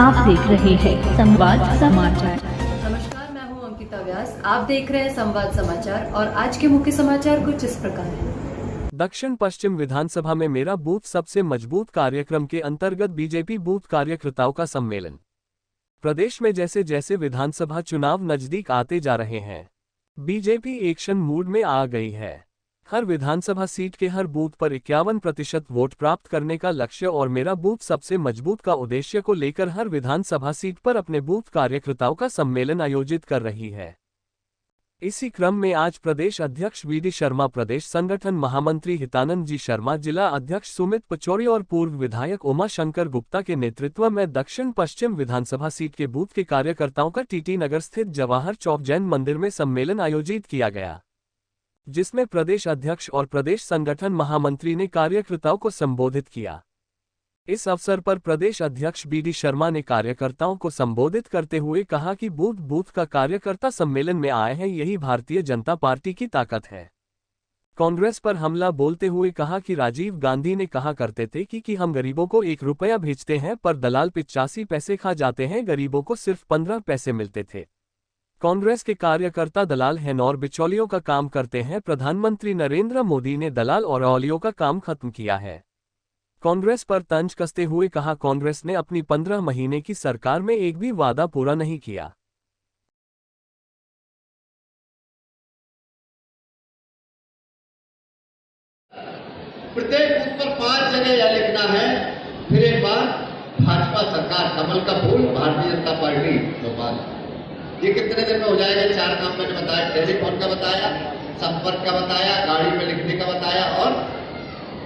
आप देख रहे हैं संवाद समाचार। नमस्कार, मैं हूं अंकिता व्यास। आप देख रहे हैं संवाद समाचार और आज के मुख्य समाचार कुछ इस प्रकार हैं। दक्षिण पश्चिम विधानसभा में मेरा बूथ सबसे मजबूत कार्यक्रम के अंतर्गत बीजेपी बूथ कार्यकर्ताओं का सम्मेलन। प्रदेश में जैसे जैसे विधानसभा चुनाव नजदीक आते जा रहे हैं, बीजेपी एक्शन मूड में आ गई है। हर विधानसभा सीट के हर बूथ पर 51% वोट प्राप्त करने का लक्ष्य और मेरा बूथ सबसे मजबूत का उद्देश्य को लेकर हर विधानसभा सीट पर अपने बूथ कार्यकर्ताओं का सम्मेलन आयोजित कर रही है। इसी क्रम में आज प्रदेश अध्यक्ष वीडी शर्मा, प्रदेश संगठन महामंत्री हितानंद जी शर्मा, जिला अध्यक्ष सुमित पचौरी और पूर्व विधायक उमा शंकर गुप्ता के नेतृत्व में दक्षिण पश्चिम विधानसभा सीट के बूथ के कार्यकर्ताओं का टीटी नगर स्थित जवाहर चौक जैन मंदिर में सम्मेलन आयोजित किया गया, जिसमें प्रदेश अध्यक्ष और प्रदेश संगठन महामंत्री ने कार्यकर्ताओं को संबोधित किया। इस अवसर पर प्रदेश अध्यक्ष वीडी शर्मा ने कार्यकर्ताओं को संबोधित करते हुए कहा कि बूथ बूथ का कार्यकर्ता सम्मेलन में आए हैं, यही भारतीय जनता पार्टी की ताकत है। कांग्रेस पर हमला बोलते हुए कहा कि राजीव गांधी ने कहा करते थे कि हम गरीबों को 1 रुपया भेजते हैं पर दलाल 85 पैसे खा जाते हैं, गरीबों को सिर्फ 15 पैसे मिलते थे। कांग्रेस के कार्यकर्ता दलाल हैं और बिचौलियों का काम करते हैं। प्रधानमंत्री नरेंद्र मोदी ने दलाल और औलियों का काम खत्म किया है। कांग्रेस पर तंज कसते हुए कहा, कांग्रेस ने अपनी 15 महीने की सरकार में एक भी वादा पूरा नहीं किया। प्रत्येक बूथ पर 5 जगह यह लिखना है, फिर एक बार भाजपा सरकार, कमल का फूल, भारतीय जनता पार्टी भोपाल। ये कितने दिन में हो जाएगा? 4 काम मैंने बताया, टेलीफोन का बताया, संपर्क का बताया, गाड़ी में लिखने का बताया और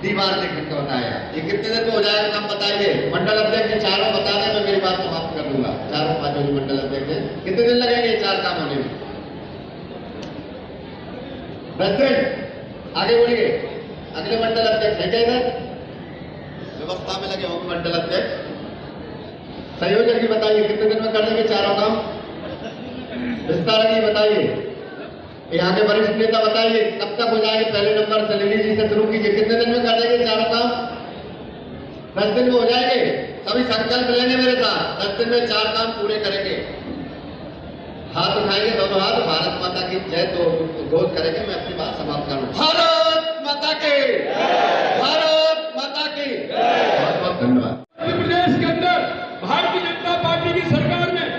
दीवार लिखने का बताया। ये कितने दिन में हो जाएगा काम बताइए। मंडल अध्यक्ष चारों बता दें, मैं मेरी बात समाप्त कर दूंगा। चारों 5 मंडल अध्यक्ष कितने दिन लगेंगे ये 4 काम होने में? प्रेसिडेंट आगे बोलिए। अगले मंडल अध्यक्ष है क्या इधर? व्यवस्था में लगे होंगे मंडल अध्यक्ष। संयोजक जी बताइए कितने दिन में कर देंगे चारों काम? विस्तार जी बताइए। यहाँ के वरिष्ठ नेता बताइए कब तक हो जाएंगे? पहले नंबर सलीली जी से शुरू कीजिए। कितने दिन में कर देंगे चारों काम? 10 दिन में हो जाएंगे। सभी संकल्प लेंगे मेरे साथ, 10 दिन में 4 काम पूरे करेंगे। हाथ उठाएंगे दोनों हाथ, भारत माता की जय तो घोष करेंगे। मैं अपनी बात समाप्त करूं। भारत माता की, भारत माता की। बहुत बहुत धन्यवाद। मध्य प्रदेश के अंदर भारतीय जनता पार्टी की सरकार ने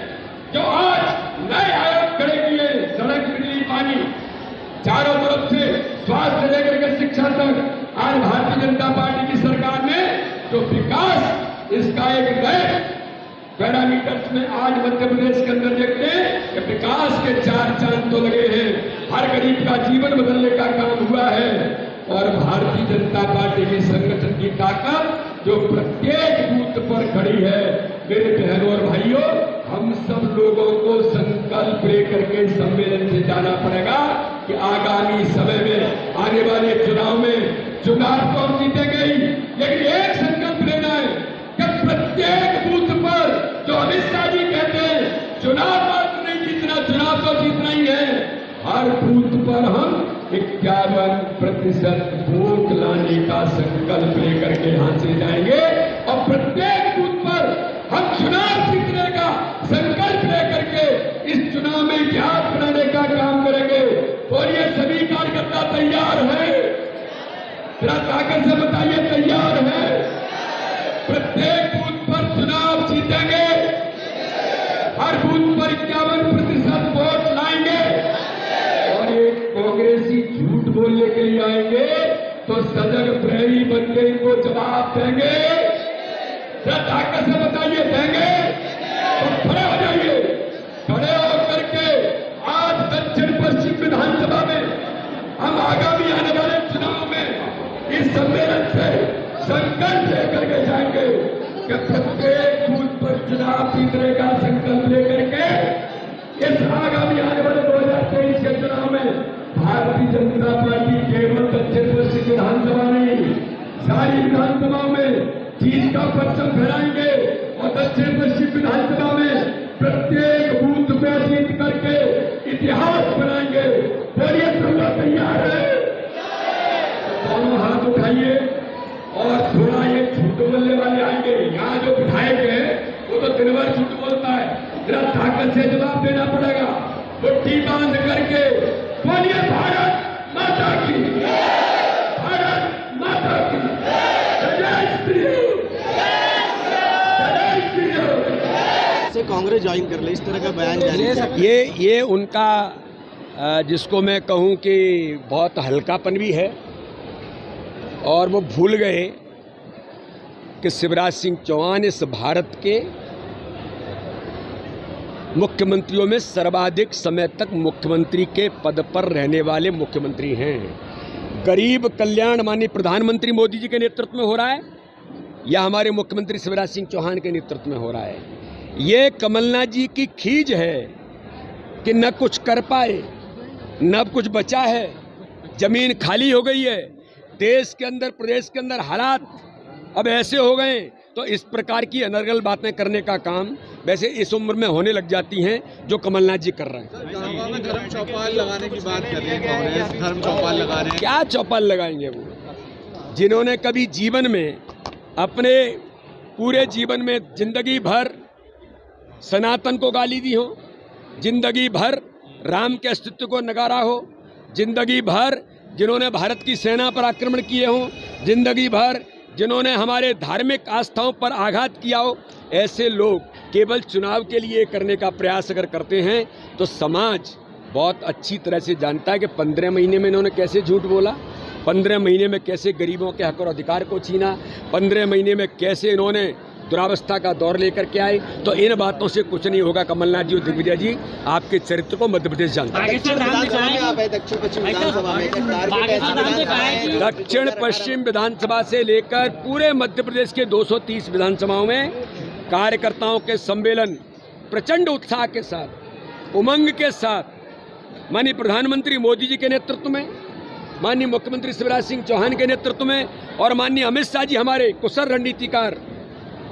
जो आज नए आयोग खड़े किए, सड़क, बिजली, पानी, चारों तरफ से स्वास्थ्य लेकर के शिक्षा तक, आज भारतीय जनता पार्टी की सरकार ने जो विकास, इसका एक नए पैरामीटर्स में आज मध्य प्रदेश के अंदर देखते हैं कि विकास के 4 चांद तो लगे हैं। हर गरीब का जीवन बदलने का काम हुआ है और भारतीय जनता पार्टी की संगठन की ताकत जो प्रत्येक बूथ पर खड़ी है। मेरे बहनों और भाइयों, हम सब लोगों को संकल्प लेकर के सम्मेलन से जाना पड़ेगा कि आगामी समय में आने वाले चुनाव में चुनाव तो हम जीतेंगे ही, लेकिन एक संकल्प लेना है कि प्रत्येक बूथ पर जो अमित शाह जी कहते हैं चुनाव मात्र नहीं जीतना, चुनाव तो जीतना ही है। हर बूथ पर हम 51% वोट लाने का संकल्प लेकर के यहां से जाएंगे और प्रत्येक बूथ पर हम चुनाव जीतने का संकल्प लेकर के इस चुनाव में इतिहास बनाने का काम करेंगे। और ये सभी कार्यकर्ता तैयार हैं? जरा ताकत से बताइए, तैयार है? प्रत्येक बूथ पर चुनाव जीतेंगे, हर बूथ पर 51% वोट लाएंगे और एक कांग्रेसी झूठ बोलने के लिए आएंगे तो सजग प्रहरी बन के इनको जवाब देंगे। ताकत से बताइए, देंगे? तो खड़े हो जाइए। खड़े होकर के आज दक्षिण पश्चिम विधानसभा में हम आगामी आने वाले चुनाव में इस सम्मेलन से संकल्प लेकर के जाएंगे कि प्रत्येक बूथ पर चुनाव जीतने का संकल्प लेकर के इस आगामी आने वाले 2023 के चुनाव में भारतीय जनता पार्टी केवल दक्षिण पश्चिम विधानसभा नहीं, सारी विधानसभाओं में जीत का परचम फहराएंगे और दक्षिण पश्चिम विधानसभा में प्रत्येक बूथ पे जीत करके इतिहास बनाएंगे। बोलिए, सबका तैयार है? दोनों हाथ उठाइए और थोड़ा ये झूठ बोलने वाले आएंगे। यहाँ जो विधायक है वो तो दिन भर झूठ बोलता है, जरा ताकत से जवाब देना पड़ेगा। मुट्ठी बांध करके बोलिए भारत माता की, भारत माता की जय श्री राम, जय श्री राम। से कांग्रेस ज्वाइन कर ले, इस तरह का बयान जारी किया। ये उनका जिसको मैं कहूं कि बहुत हल्कापन भी है, और वो भूल गए कि शिवराज सिंह चौहान इस भारत के मुख्यमंत्रियों में सर्वाधिक समय तक मुख्यमंत्री के पद पर रहने वाले मुख्यमंत्री हैं। गरीब कल्याण माननीय प्रधानमंत्री मोदी जी के नेतृत्व में हो रहा है या हमारे मुख्यमंत्री शिवराज सिंह चौहान के नेतृत्व में हो रहा है। ये कमलनाथ जी की खीज है कि न कुछ कर पाए, न कुछ बचा है, जमीन खाली हो गई है, देश के अंदर प्रदेश के अंदर हालात अब ऐसे हो गए, तो इस प्रकार की अनर्गल बातें करने का काम वैसे इस उम्र में होने लग जाती हैं जो कमलनाथ जी कर रहे हैं। गाँव में धर्म चौपाल लगाने की बात कर रही है कांग्रेस, धर्म चौपाल लगा रहे हैं। क्या चौपाल लगाएंगे वो, जिन्होंने कभी जीवन में अपने पूरे जीवन में जिंदगी भर सनातन को गाली दी हो, जिंदगी भर राम के अस्तित्व को नकारा हो, जिंदगी भर जिन्होंने भारत की सेना पर आक्रमण किए हों, जिंदगी भर जिन्होंने हमारे धार्मिक आस्थाओं पर आघात किया हो, ऐसे लोग केवल चुनाव के लिए करने का प्रयास अगर करते हैं तो समाज बहुत अच्छी तरह से जानता है कि 15 महीने में इन्होंने कैसे झूठ बोला, 15 महीने में कैसे गरीबों के हक और अधिकार को छीना, 15 महीने में कैसे इन्होंने दुरावस्था का दौर लेकर के आए। तो इन बातों से कुछ नहीं होगा। कमलनाथ जी और दिग्विजय जी आपके चरित्र को मध्य प्रदेश जानता है। दक्षिण पश्चिम विधानसभा से लेकर पूरे मध्य प्रदेश के 230 विधानसभाओं में कार्यकर्ताओं के सम्मेलन प्रचंड उत्साह के साथ, उमंग के साथ माननीय प्रधानमंत्री मोदी जी के नेतृत्व में, माननीय मुख्यमंत्री शिवराज सिंह चौहान के नेतृत्व में और माननीय अमित शाह जी हमारे कुशल रणनीतिकार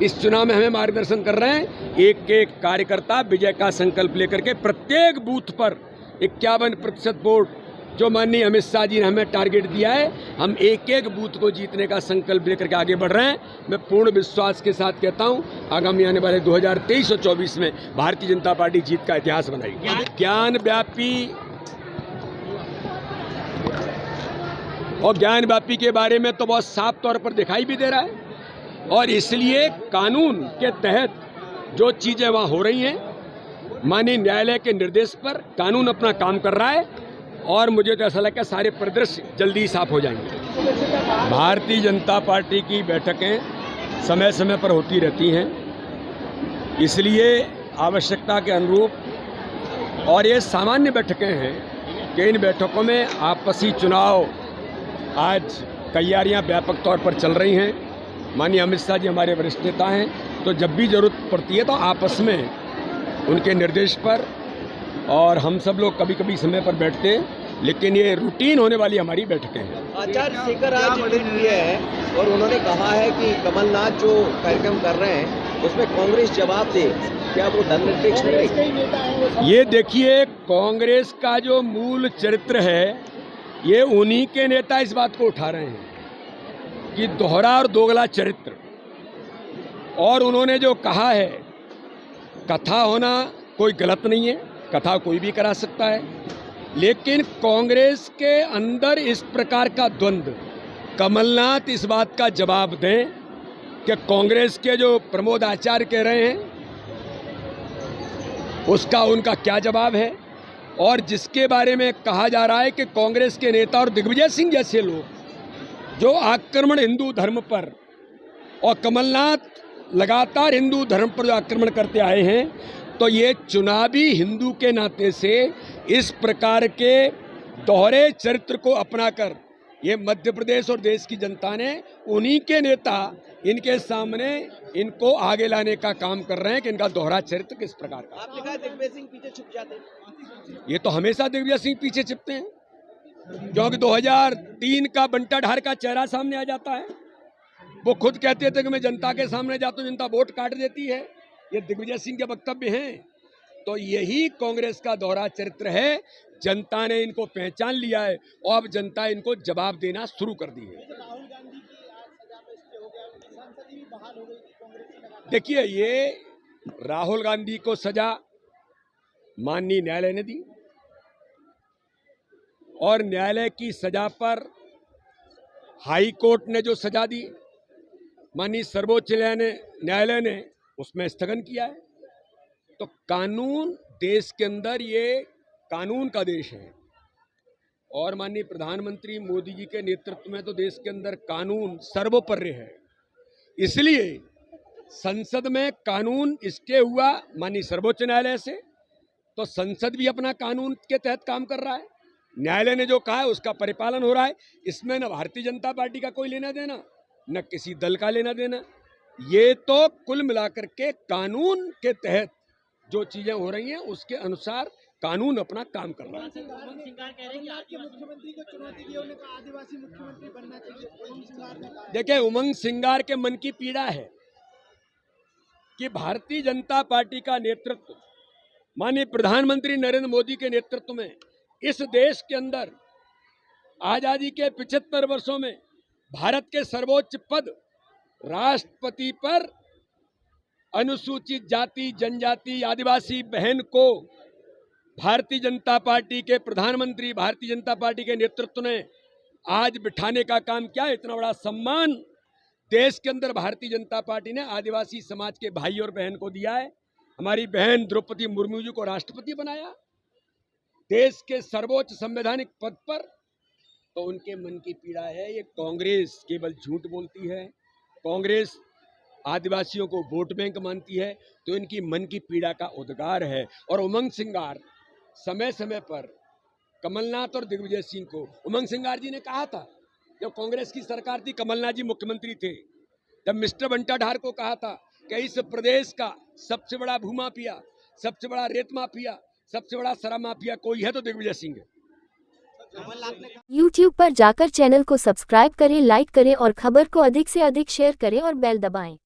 इस चुनाव में हमें मार्गदर्शन कर रहे हैं। एक एक कार्यकर्ता विजय का संकल्प लेकर के प्रत्येक बूथ पर 51% वोट जो माननीय अमित शाह जी ने हमें टारगेट दिया है, हम एक एक बूथ को जीतने का संकल्प लेकर के आगे बढ़ रहे हैं। मैं पूर्ण विश्वास के साथ कहता हूं आगामी आने वाले 2023 और 24 में भारतीय जनता पार्टी जीत का इतिहास बनाएगी। ज्ञान व्यापी के बारे में तो बहुत साफ तौर पर दिखाई भी दे रहा है, और इसलिए कानून के तहत जो चीज़ें वहाँ हो रही हैं, माननीय न्यायालय के निर्देश पर कानून अपना काम कर रहा है, और मुझे तो ऐसा लगता है सारे परिदृश्य जल्दी ही साफ हो जाएंगे। भारतीय जनता पार्टी की बैठकें समय समय पर होती रहती हैं, इसलिए आवश्यकता के अनुरूप, और ये सामान्य बैठकें हैं कि इन बैठकों में आपसी चुनाव आज तैयारियां व्यापक तौर पर चल रही हैं। माननीय अमित शाह जी हमारे वरिष्ठ नेता हैं, तो जब भी जरूरत पड़ती है तो आपस में उनके निर्देश पर, और हम सब लोग कभी कभी समय पर बैठते हैं, लेकिन ये रूटीन होने वाली हमारी बैठकें हैं। आचार्य शेखर आज ट्वीट किए हैं और उन्होंने कहा है कि कमलनाथ जो कार्यक्रम कर रहे हैं उसमें कांग्रेस जवाब दे, क्या वो धर्मनिरपेक्ष नहीं? ये देखिए, कांग्रेस का जो मूल चरित्र है, ये उन्हीं के नेता इस बात को उठा रहे हैं कि दोहरा और दोगला चरित्र। और उन्होंने जो कहा है, कथा होना कोई गलत नहीं है, कथा कोई भी करा सकता है, लेकिन कांग्रेस के अंदर इस प्रकार का द्वंद्व, कमलनाथ इस बात का जवाब दें कि कांग्रेस के जो प्रमोद आचार्य कह रहे हैं उसका उनका क्या जवाब है। और जिसके बारे में कहा जा रहा है कि कांग्रेस के नेता और दिग्विजय सिंह जैसे लोग जो आक्रमण हिंदू धर्म पर, और कमलनाथ लगातार हिंदू धर्म पर जो आक्रमण करते आए हैं, तो ये चुनावी हिंदू के नाते से इस प्रकार के दोहरे चरित्र को अपनाकर ये मध्य प्रदेश और देश की जनता ने, उन्हीं के नेता इनके सामने इनको आगे लाने का काम कर रहे हैं कि इनका दोहरा चरित्र किस प्रकार का। आपने कहा दिग्विजय सिंह पीछे छुप जाते हैं, ये तो हमेशा दिग्विजय सिंह पीछे छिपते हैं, क्योंकि 2003 का बंटा ढार का चेहरा सामने आ जाता है। वो खुद कहते थे कि मैं जनता के सामने जाता हूँ, जनता वोट काट देती है, ये दिग्विजय सिंह के वक्तव्य हैं। तो यही कांग्रेस का दोहरा चरित्र है। जनता ने इनको पहचान लिया है और अब जनता इनको जवाब देना शुरू कर दी है। देखिए, ये राहुल गांधी को सजा माननीय न्यायालय ने दी और न्यायालय की सजा पर हाई कोर्ट ने जो सजा दी माननीय सर्वोच्च न्यायालय ने उसमें स्थगन किया है। तो कानून देश के अंदर, ये कानून का देश है और माननीय प्रधानमंत्री मोदी जी के नेतृत्व में तो देश के अंदर कानून सर्वोपरि है। इसलिए संसद में कानून इसके हुआ माननीय सर्वोच्च न्यायालय से, तो संसद भी अपना कानून के तहत काम कर रहा है। न्यायालय ने जो कहा है उसका परिपालन हो रहा है। इसमें न भारतीय जनता पार्टी का कोई लेना देना, न किसी दल का लेना देना। ये तो कुल मिलाकर के कानून के तहत जो चीजें हो रही हैं उसके अनुसार कानून अपना काम कर रहा है। देखिए, उमंग सिंगार के मन की पीड़ा है कि भारतीय जनता पार्टी का नेतृत्व माननीय प्रधानमंत्री नरेंद्र मोदी के नेतृत्व में इस देश के अंदर आजादी के 75 वर्षों में भारत के सर्वोच्च पद राष्ट्रपति पर अनुसूचित जाति, जनजाति, आदिवासी बहन को भारतीय जनता पार्टी के प्रधानमंत्री, भारतीय जनता पार्टी के नेतृत्व ने आज बिठाने का काम किया। इतना बड़ा सम्मान देश के अंदर भारतीय जनता पार्टी ने आदिवासी समाज के भाई और बहन को दिया है। हमारी बहन द्रौपदी मुर्मू जी को राष्ट्रपति बनाया देश के सर्वोच्च संवैधानिक पद पर। तो उनके मन की पीड़ा है। ये कांग्रेस केवल झूठ बोलती है, कांग्रेस आदिवासियों को वोट बैंक मानती है, तो इनकी मन की पीड़ा का उद्गार है। और उमंग सिंगार समय समय पर कमलनाथ और दिग्विजय सिंह को, उमंग सिंगार जी ने कहा था जब कांग्रेस की सरकार थी, कमलनाथ जी मुख्यमंत्री थे, जब मिस्टर बंटा ढार को कहा था कि इस प्रदेश का सबसे बड़ा भूमाफिया, सबसे बड़ा रेत माफिया, सबसे बड़ा शराब माफिया कोई है तो दिग्विजय सिंह है। YouTube पर जाकर चैनल को सब्सक्राइब करें, लाइक करें और खबर को अधिक से अधिक शेयर करें और बेल दबाएं।